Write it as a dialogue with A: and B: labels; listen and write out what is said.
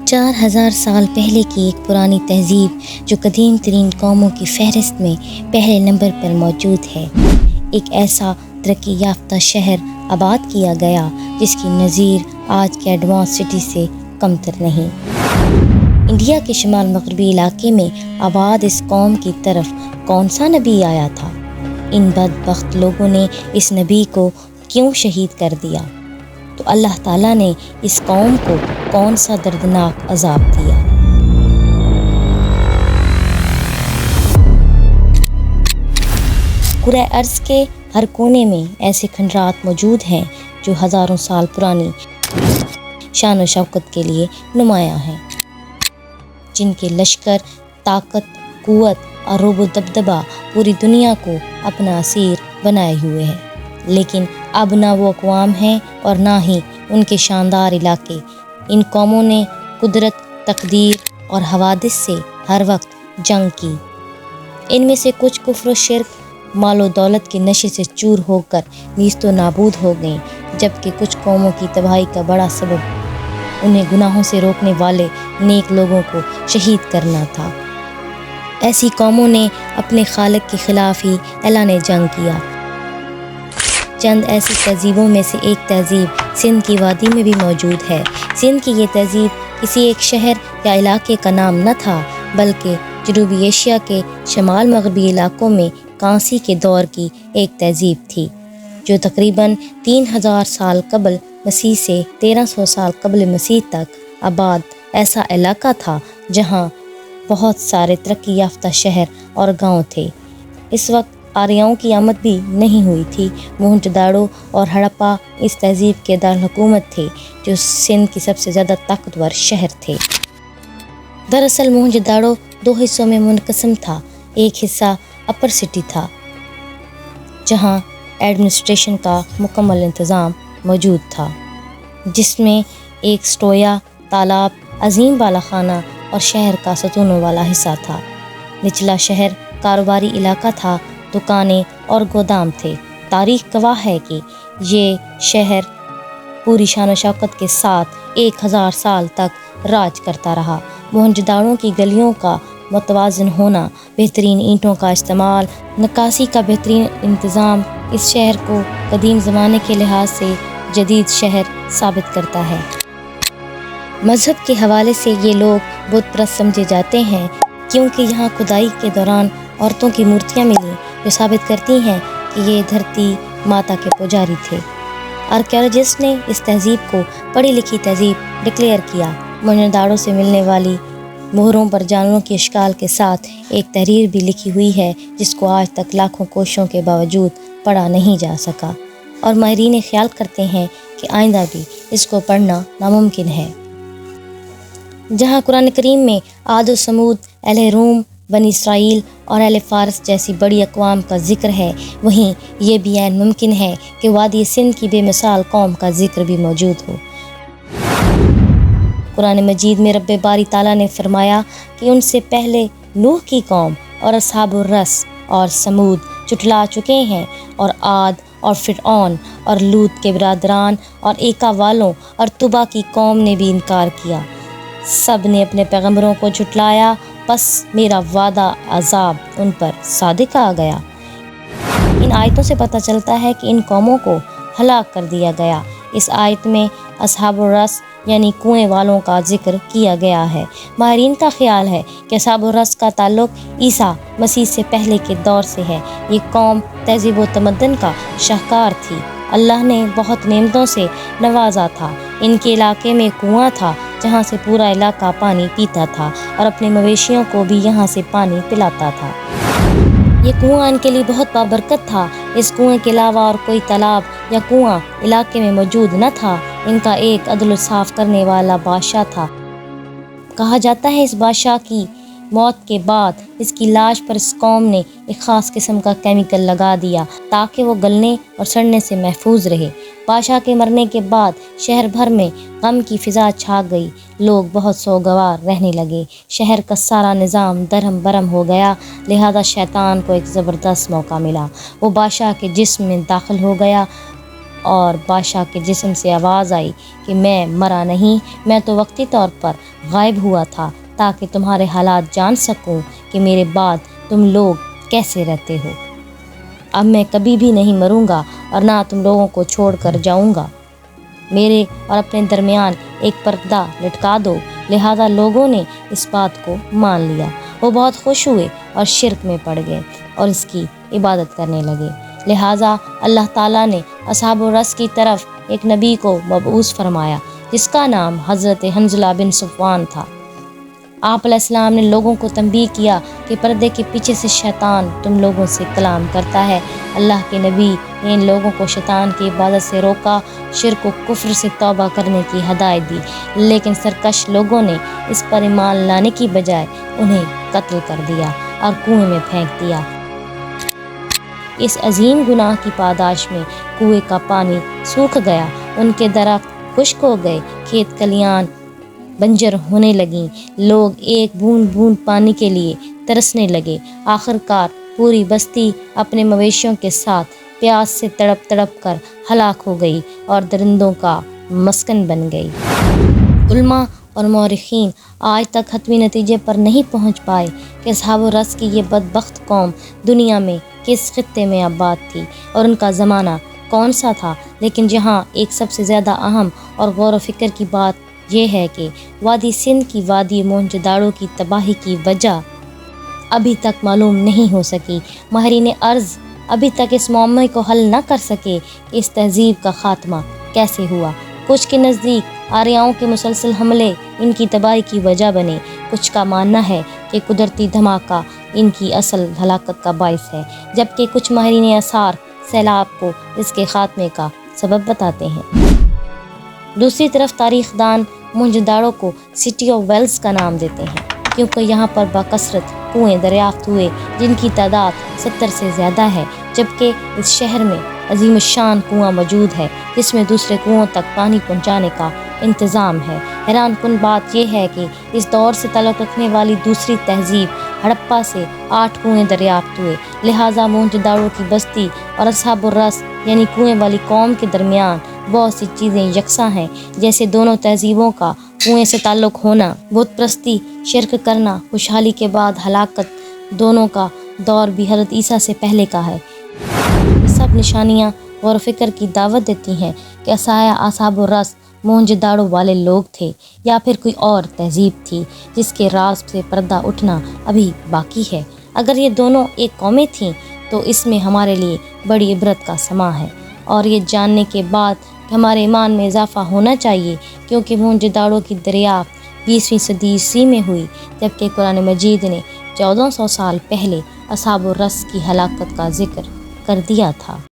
A: 4000 سال پہلے کی ایک پرانی تہذیب جو قدیم ترین قوموں کی فہرست میں پہلے نمبر پر موجود ہے۔ ایک ایسا ترقی یافتہ شہر آباد کیا گیا جس کی نظیر آج کے ایڈوانس سٹی سے کم تر نہیں۔ انڈیا کے شمال مغربی علاقے میں آباد اس قوم کی طرف کون سا نبی آیا تھا؟ ان بدبخت لوگوں نے اس نبی کو کیوں شہید کر دیا؟ تو اللہ تعالیٰ نے اس قوم کو کون سا دردناک عذاب دیا؟ کرۂ ارض کے ہر کونے میں ایسے کھنڈرات موجود ہیں جو ہزاروں سال پرانی شان و شوکت کے لیے نمایاں ہیں، جن کے لشکر، طاقت، قوت اور رعب و دبدبہ پوری دنیا کو اپنا اسیر بنائے ہوئے ہیں۔ لیکن اب نہ وہ اقوام ہیں اور نہ ہی ان کے شاندار علاقے۔ ان قوموں نے قدرت، تقدیر اور حوادث سے ہر وقت جنگ کی۔ ان میں سے کچھ کفر و شرک، مال و دولت کے نشے سے چور ہو کر نیست و نابود ہو گئیں، جبکہ کچھ قوموں کی تباہی کا بڑا سبب انہیں گناہوں سے روکنے والے نیک لوگوں کو شہید کرنا تھا۔ ایسی قوموں نے اپنے خالق کے خلاف ہی اعلان جنگ کیا۔ چند ایسی تہذیبوں میں سے ایک تہذیب سندھ کی وادی میں بھی موجود ہے۔ سندھ کی یہ تہذیب کسی ایک شہر یا علاقے کا نام نہ تھا، بلکہ جنوبی ایشیا کے شمال مغربی علاقوں میں کانسی کے دور کی ایک تہذیب تھی، جو تقریباً 3000 سال قبل مسیح سے 1300 سال قبل مسیح تک آباد ایسا علاقہ تھا جہاں بہت سارے ترقی یافتہ شہر اور گاؤں تھے۔ اس وقت آریاؤں کی آمد بھی نہیں ہوئی تھی۔ موہنجو داڑو اور ہڑپا اس تہذیب کے دارالحکومت تھے، جو سندھ کی سب سے زیادہ طاقتور شہر تھے۔ دراصل موہنجو داڑو 2 حصوں میں منقسم تھا۔ ایک حصہ اپر سٹی تھا، جہاں ایڈمنسٹریشن کا مکمل انتظام موجود تھا، جس میں ایک سٹویا، تالاب، عظیم بالا خانہ اور شہر کا ستونوں والا حصہ تھا۔ نچلا شہر کاروباری علاقہ تھا، دکانیں اور گودام تھے۔ تاریخ گواہ ہے کہ یہ شہر پوری شان و شوکت کے ساتھ 1000 سال تک راج کرتا رہا۔ موہنجو داڑو کی گلیوں کا متوازن ہونا، بہترین اینٹوں کا استعمال، نکاسی کا بہترین انتظام اس شہر کو قدیم زمانے کے لحاظ سے جدید شہر ثابت کرتا ہے۔ مذہب کے حوالے سے یہ لوگ بت پرست سمجھے جاتے ہیں، کیونکہ یہاں کھدائی کے دوران عورتوں کی مورتیاں ملیں جو ثابت کرتی ہیں کہ یہ دھرتی ماتا کے پجاری تھے۔ آرکیالوجسٹ نے اس تہذیب کو پڑھی لکھی تہذیب ڈکلیئر کیا۔ موہنجو داڑو سے ملنے والی مہروں پر جانوروں کے اشکال کے ساتھ ایک تحریر بھی لکھی ہوئی ہے، جس کو آج تک لاکھوں کوششوں کے باوجود پڑھا نہیں جا سکا، اور ماہرین خیال کرتے ہیں کہ آئندہ بھی اس کو پڑھنا ناممکن ہے۔ جہاں قرآن کریم میں عاد و سمود، اہل روم، بنی اسرائیل اور اہل فارس جیسی بڑی اقوام کا ذکر ہے، وہیں یہ بھی عین ممکن ہے کہ وادی سندھ کی بے مثال قوم کا ذکر بھی موجود ہو۔ قرآن مجید میں رب باری تعالیٰ نے فرمایا کہ ان سے پہلے نوح کی قوم اور اصحاب الرس اور سمود جھٹلا چکے ہیں، اور عاد اور فرعون اور لوط کے برادران اور ایکا والوں اور طبا کی قوم نے بھی انکار کیا۔ سب نے اپنے پیغمبروں کو جھٹلایا، پس میرا وعدہ عذاب ان پر صادق آ گیا۔ ان آیتوں سے پتہ چلتا ہے کہ ان قوموں کو ہلاک کر دیا گیا۔ اس آیت میں اصحاب الرس یعنی کنویں والوں کا ذکر کیا گیا ہے۔ ماہرین کا خیال ہے کہ اصحاب الرس کا تعلق عیسیٰ مسیح سے پہلے کے دور سے ہے۔ یہ قوم تہذیب و تمدن کا شاہکار تھی۔ اللہ نے بہت نعمتوں سے نوازا تھا۔ ان کے علاقے میں کنواں تھا جہاں سے پورا علاقہ پانی پیتا تھا، اور اپنے مویشیوں کو بھی یہاں سے پانی پلاتا تھا۔ یہ کنواں ان کے لیے بہت بابرکت تھا۔ اس کنویں کے علاوہ اور کوئی تالاب یا کنواں علاقے میں موجود نہ تھا۔ ان کا ایک عدل و صاف کرنے والا بادشاہ تھا۔ کہا جاتا ہے اس بادشاہ کی موت کے بعد اس کی لاش پر اس قوم نے ایک خاص قسم کا کیمیکل لگا دیا تاکہ وہ گلنے اور سڑنے سے محفوظ رہے۔ بادشاہ کے مرنے کے بعد شہر بھر میں غم کی فضا چھا گئی۔ لوگ بہت سوگوار رہنے لگے۔ شہر کا سارا نظام درہم برہم ہو گیا، لہذا شیطان کو ایک زبردست موقع ملا۔ وہ بادشاہ کے جسم میں داخل ہو گیا اور بادشاہ کے جسم سے آواز آئی کہ میں مرا نہیں، میں تو وقتی طور پر غائب ہوا تھا تاکہ تمہارے حالات جان سکوں کہ میرے بعد تم لوگ کیسے رہتے ہو۔ اب میں کبھی بھی نہیں مروں گا اور نہ تم لوگوں کو چھوڑ کر جاؤں گا۔ میرے اور اپنے درمیان ایک پردہ لٹکا دو۔ لہذا لوگوں نے اس بات کو مان لیا۔ وہ بہت خوش ہوئے اور شرک میں پڑ گئے اور اس کی عبادت کرنے لگے۔ لہٰذا اللہ تعالیٰ نے اصحاب الرس کی طرف ایک نبی کو مبعوث فرمایا جس کا نام حضرت حنظلہ بن صفوان تھا۔ آپ علیہ السلام نے لوگوں کو تنبیہ کیا کہ پردے کے پیچھے سے شیطان تم لوگوں سے کلام کرتا ہے۔ اللہ کے نبی نے ان لوگوں کو شیطان کی عبادت سے روکا، شرک و کفر سے توبہ کرنے کی ہدایت دی، لیکن سرکش لوگوں نے اس پر ایمان لانے کی بجائے انہیں قتل کر دیا اور کنویں میں پھینک دیا۔ اس عظیم گناہ کی پاداش میں کنویں کا پانی سوکھ گیا، ان کے درخت خشک ہو گئے، کھیت کلیان بنجر ہونے لگیں، لوگ ایک بوند بوند پانی کے لیے ترسنے لگے۔ آخر کار پوری بستی اپنے مویشیوں کے ساتھ پیاس سے تڑپ تڑپ کر ہلاک ہو گئی اور درندوں کا مسکن بن گئی۔ علماء اور مورخین آج تک حتمی نتیجے پر نہیں پہنچ پائے کہ اصحاب الرس کی یہ بدبخت قوم دنیا میں کس خطے میں آباد تھی اور ان کا زمانہ کون سا تھا، لیکن جہاں ایک سب سے زیادہ اہم اور غور و فکر کی بات یہ ہے کہ وادی سندھ کی وادی موہنجو داڑو کی تباہی کی وجہ ابھی تک معلوم نہیں ہو سکی۔ ماہرین ارض ابھی تک اس معمے کو حل نہ کر سکے کہ اس تہذیب کا خاتمہ کیسے ہوا۔ کچھ کے نزدیک آریاؤں کے مسلسل حملے ان کی تباہی کی وجہ بنے، کچھ کا ماننا ہے کہ قدرتی دھماکہ ان کی اصل ہلاکت کا باعث ہے، جبکہ کچھ ماہرین آثار سیلاب کو اس کے خاتمے کا سبب بتاتے ہیں۔ دوسری طرف تاریخ دان موہنجو داڑو کو سٹی آف ویلز کا نام دیتے ہیں کیونکہ یہاں پر بکثرت کنویں دریافت ہوئے جن کی تعداد 70 سے زیادہ ہے، جبکہ اس شہر میں عظیم الشان کنواں موجود ہے جس میں دوسرے کنوؤں تک پانی پہنچانے کا انتظام ہے۔ حیران کن بات یہ ہے کہ اس دور سے تعلق رکھنے والی دوسری تہذیب ہڑپا سے 8 کنویں دریافت ہوئے، لہٰذا موہنجو داڑو کی بستی اور اصحاب الرس یعنی کنویں والی قوم کے درمیان بہت سی چیزیں یکساں ہیں، جیسے دونوں تہذیبوں کا کنویں سے تعلق ہونا، بت پرستی، شرک کرنا، خوشحالی کے بعد ہلاکت، دونوں کا دور بھی حضرت عیسیٰ سے پہلے کا ہے۔ یہ سب نشانیاں غور و فکر کی دعوت دیتی ہیں کہ اصحاب الرس موہنجو داڑو والے لوگ تھے یا پھر کوئی اور تہذیب تھی جس کے راز سے پردہ اٹھنا ابھی باقی ہے۔ اگر یہ دونوں ایک قومیں تھیں تو اس میں ہمارے لیے بڑی عبرت کا سماں ہے، اور یہ جاننے کے بعد کہ ہمارے ایمان میں اضافہ ہونا چاہیے، کیونکہ موہنجو داڑو کی دریافت 20ویں صدی عیسوی میں ہوئی، جبکہ قرآن مجید نے 1400 سال پہلے اصحاب الرس کی ہلاکت کا ذکر کر دیا تھا۔